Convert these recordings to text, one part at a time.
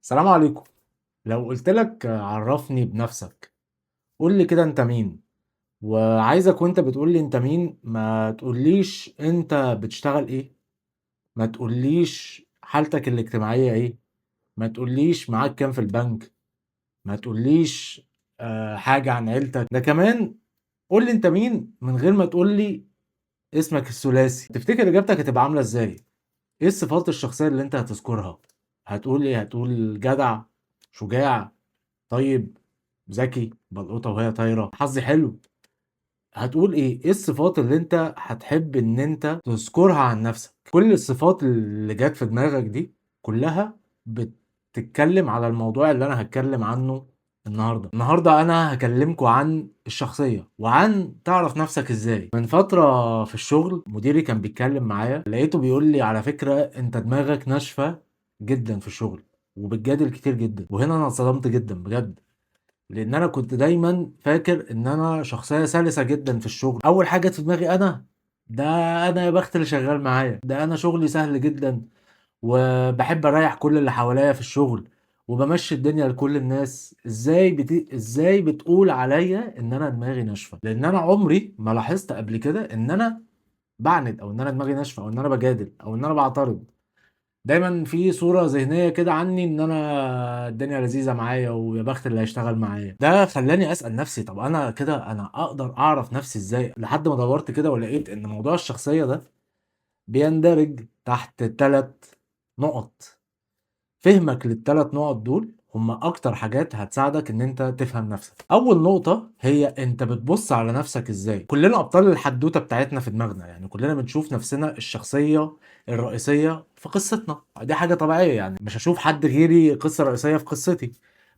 السلام عليكم. لو قلت لك عرّفني بنفسك، قُل لي كده أنت مين؟ وعايزك وأنت بتقول لي أنت مين، ما تقوليش أنت بتشتغل إيه، ما تقوليش حالتك الاجتماعية إيه، ما تقوليش معاك كام في البنك، ما تقوليش حاجة عن عيلتك، ده كمان قُل لي أنت مين من غير ما تقول لي اسمك الثلاثي. تفتكر إجابتك هتبقى عاملة إزاي؟ إيه الصفات الشخصية اللي أنت هتذكرها؟ هتقول إيه؟ هتقول جدع، شجاع، طيب، ذكي، بلقوطة وهي طايرة، حظي حلو، هتقول إيه؟ إيه الصفات اللي أنت هتحب إن أنت تذكرها عن نفسك؟ كل الصفات اللي جات في دماغك دي كلها بتتكلم على الموضوع اللي أنا هاتكلم عنه النهارده. النهارده أنا هاكلمكم عن الشخصية وعن تعرف نفسك إزاي. من فترة في الشغل مديري كان بيتكلم معايا، لقيته بيقول لي على فكرة أنت دماغك ناشفة جدًا في الشغل وبتجادل كتير جدًا، وهنا أنا اتصدمت جدًا بجد. لان انا كنت دايما فاكر ان انا شخصيه سلسه جدا في الشغل. اول حاجه جت في دماغي ده انا يا بخت اللي شغال معايا، ده انا شغلي سهل جدا وبحب اريح كل اللي حواليا في الشغل وبمشي الدنيا لكل الناس. ازاي بتقول عليا ان انا دماغي ناشفه؟ لان انا عمري ما لاحظت قبل كده ان انا بعند او ان انا دماغي ناشفه او ان انا بجادل او ان انا بعترض. دايما في صورة ذهنية كده عني ان انا الدنيا لذيذة معايا ويا بخت اللي هيشتغل معايا. ده خلاني اسأل نفسي طب انا كده انا اقدر اعرف نفسي ازاي؟ لحد ما دورت كده ولقيت ان موضوع الشخصية ده بيندرج تحت 3 نقط. فهمك للثلاث نقط دول هم اكتر حاجات هتساعدك ان انت تفهم نفسك. اول نقطة هي انت بتبص على نفسك ازاي. كلنا ابطال الحدوتة بتاعتنا في دماغنا، يعني كلنا بنشوف نفسنا الشخصية الرئيسية في قصتنا، دي حاجة طبيعية، يعني مش هشوف حد غيري قصة رئيسية في قصتي.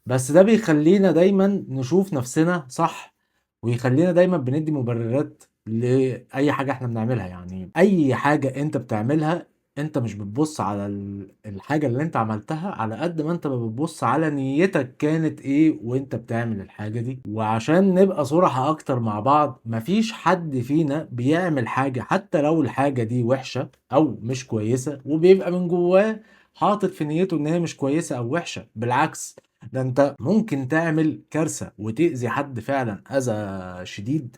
بس ده بيخلينا دايما نشوف نفسنا صح، ويخلينا دايما بندي مبررات لأي حاجة احنا بنعملها. يعني أي حاجة انت بتعملها انت مش بتبص على الحاجة اللي انت عملتها على قد ما انت بتبص على نيتك كانت ايه وانت بتعمل الحاجة دي. وعشان نبقى صراحة اكتر مع بعض، مفيش حد فينا بيعمل حاجة حتى لو الحاجة دي وحشة او مش كويسة وبيبقى من جواه حاطط في نيته ان هي مش كويسة او وحشة. بالعكس، ده انت ممكن تعمل كارثة وتأذي حد فعلا اذى شديد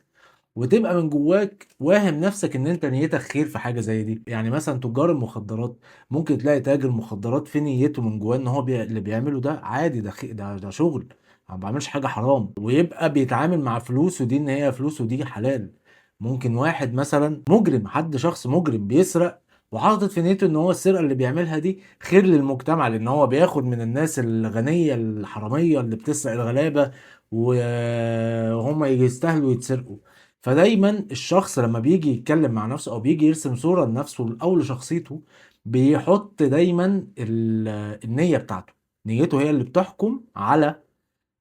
وتبقى من جواك واهم نفسك ان انت نيتك خير في حاجه زي دي. يعني مثلا تجار المخدرات، ممكن تلاقي تاجر مخدرات في نيته من جواه ان هو اللي بيعمله ده عادي، ده شغل، أنا ما بعملش حاجه حرام، ويبقى بيتعامل مع فلوسه دي ان هي فلوسه دي حلال. ممكن واحد مثلا مجرم، شخص مجرم بيسرق وحاطط في نيته ان هو السرقه اللي بيعملها دي خير للمجتمع، لان هو بياخد من الناس الغنيه الحراميه اللي بتسرق الغلابه وهم يستاهلوا يتسرقوا. فدايما الشخص لما بيجي يتكلم مع نفسه او بيجي يرسم صورة لنفسه او لشخصيته بيحط دايما النية بتاعته. نيته هي اللي بتحكم على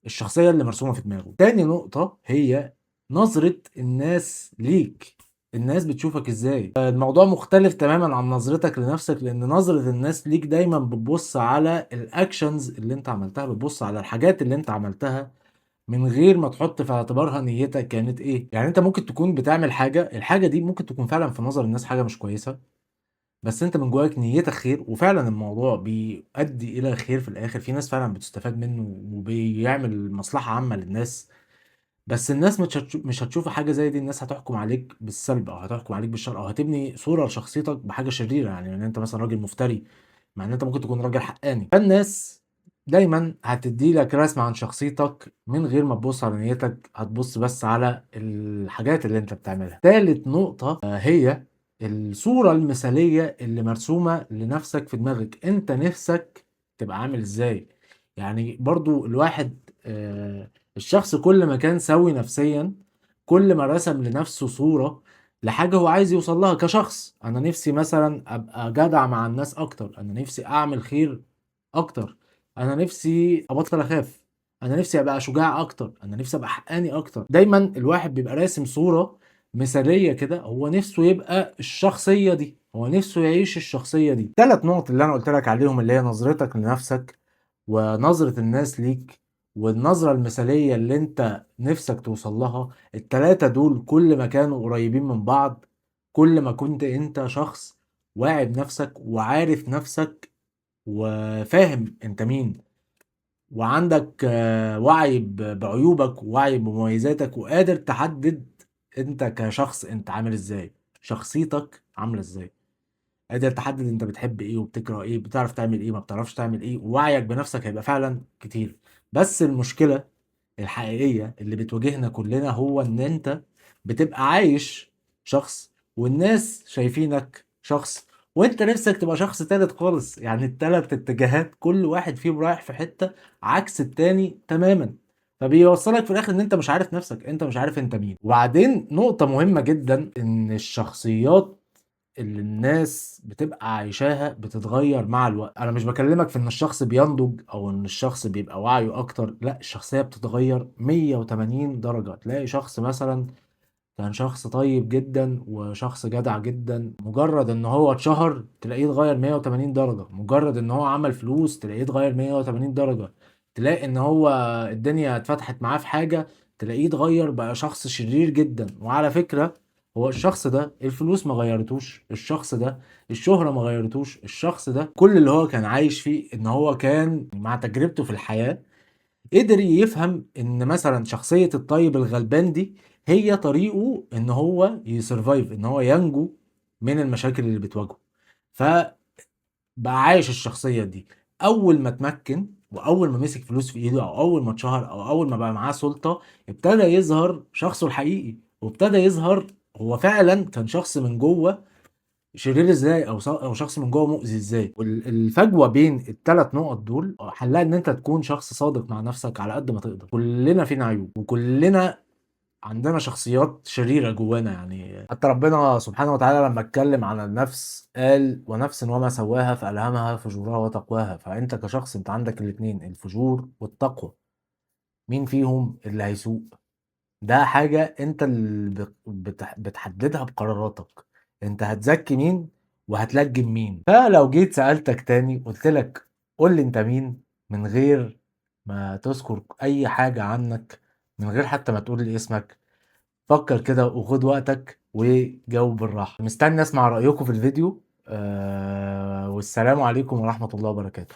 الشخصية اللي مرسومة في دماغه. تاني نقطة هي نظرة الناس ليك. الناس بتشوفك ازاي؟ الموضوع مختلف تماما عن نظرتك لنفسك، لان نظرة الناس ليك دايما بتبص على الاكشنز اللي انت عملتها، بتبص على الحاجات اللي انت عملتها من غير ما تحط في اعتبارها نيتك كانت ايه. يعني انت ممكن تكون بتعمل حاجة، الحاجة دي ممكن تكون فعلا في نظر الناس حاجة مش كويسة، بس انت من جواك نيتك خير وفعلا الموضوع بيؤدي الى خير في الاخر. في ناس فعلا بتستفاد منه وبيعمل مصلحة عامة للناس. بس الناس مش هتشوف حاجة زي دي. الناس هتحكم عليك بالسلب او هتحكم عليك بالشر او هتبني صورة لشخصيتك بحاجة شريرة، يعني ان انت مثلا راجل مفتري مع ان انت ممكن تكون راجل حقاني. فالناس دايما هتدي لك رسمة عن شخصيتك من غير ما تبص على نيتك، هتبص بس على الحاجات اللي انت بتعملها. تالت نقطة هي الصورة المثالية اللي مرسومة لنفسك في دماغك. انت نفسك تبقى عامل ازاي؟ يعني برضو الواحد الشخص كل ما كان سوي نفسيا كل ما رسم لنفسه صورة لحاجة هو عايز يوصل لها كشخص. انا نفسي مثلا ابقى جدع مع الناس اكتر، انا نفسي اعمل خير اكتر، انا نفسي ابطل اخاف، انا نفسي ابقى شجاع اكتر، انا نفسي ابقى حقاني اكتر. دايما الواحد بيبقى راسم صورة مثالية كده، هو نفسه يبقى الشخصية دي، هو نفسه يعيش الشخصية دي. 3 نقط اللي انا قلت لك عليهم اللي هي نظرتك لنفسك ونظرة الناس ليك والنظرة المثالية اللي انت نفسك توصل لها، ال3 دول كل ما كانوا قريبين من بعض كل ما كنت انت شخص واعي بنفسك وعارف نفسك وفاهم انت مين. وعندك وعي بعيوبك ووعي بمميزاتك، وقادر تحدد انت كشخص انت عامل ازاي، شخصيتك عاملة ازاي، قادر تحدد انت بتحب ايه وبتكره ايه، بتعرف تعمل ايه ما بتعرفش تعمل ايه، ووعيك بنفسك هيبقى فعلا كتير. بس المشكلة الحقيقية اللي بتواجهنا كلنا هو ان انت بتبقى عايش شخص، والناس شايفينك شخص، وانت نفسك تبقى شخص تالت خالص. يعني التلات اتجاهات كل واحد فيهم رايح في حتة عكس التاني تماما، فبيوصلك في الاخر ان انت مش عارف نفسك، انت مش عارف انت مين. وبعدين نقطة مهمة جدا، ان الشخصيات اللي الناس بتبقى عايشاها بتتغير مع الوقت. انا مش بكلمك في ان الشخص بينضج او ان الشخص بيبقى وعيه اكتر، لا، الشخصية بتتغير 180 درجة. تلاقي شخص مثلا كان شخص طيب جدا وشخص جدع جدا، مجرد ان هو اتشهر تلاقيه اتغير 180 درجة، مجرد ان هو عمل فلوس تلاقيه اتغير 180 درجة، تلاقي ان هو الدنيا اتفتحت معاه في حاجة تلاقيه اتغير بقى شخص شرير جدا. وعلى فكرة، هو الشخص ده الفلوس ما غيرتوش، الشخص ده الشهرة ما غيرتوش، الشخص ده كل اللي هو كان عايش فيه ان هو كان مع تجربته في الحياة قدر يفهم ان مثلا شخصية الطيب الغلبان دي هي طريقه ان هو يسرفايف، ان هو ينجو من المشاكل اللي بتواجهه. فبقى عايش الشخصية دي. اول ما اتمكن واول ما مسك فلوس في ايده او اول ما اتشهر او اول ما بقى معاه سلطة، ابتدى يظهر شخصه الحقيقي، وابتدى يظهر هو فعلا كان شخص من جوه شرير ازاي، او شخص من جوه مؤذي ازاي. والفجوه بين الثلاث نقط دول حلها ان انت تكون شخص صادق مع نفسك على قد ما تقدر. كلنا فينا عيوب وكلنا عندنا شخصيات شريره جوانا. يعني حتى ربنا سبحانه وتعالى لما اتكلم عن النفس قال ونفس وما سواها فالهمها فجورها وتقواها. فانت كشخص انت عندك الاثنين، الفجور والتقوى، مين فيهم اللي هيسوق؟ ده حاجة انت اللي بتحددها بقراراتك. انت هتزكي مين وهتلجم مين. فلو جيت سألتك تاني قلت لك قول لي انت مين، من غير ما تذكر اي حاجة عنك، من غير حتى ما تقول لي اسمك، فكر كده وخد وقتك وجاوب بالراحة. مستني اسمع رأيكم في الفيديو. والسلام عليكم ورحمة الله وبركاته.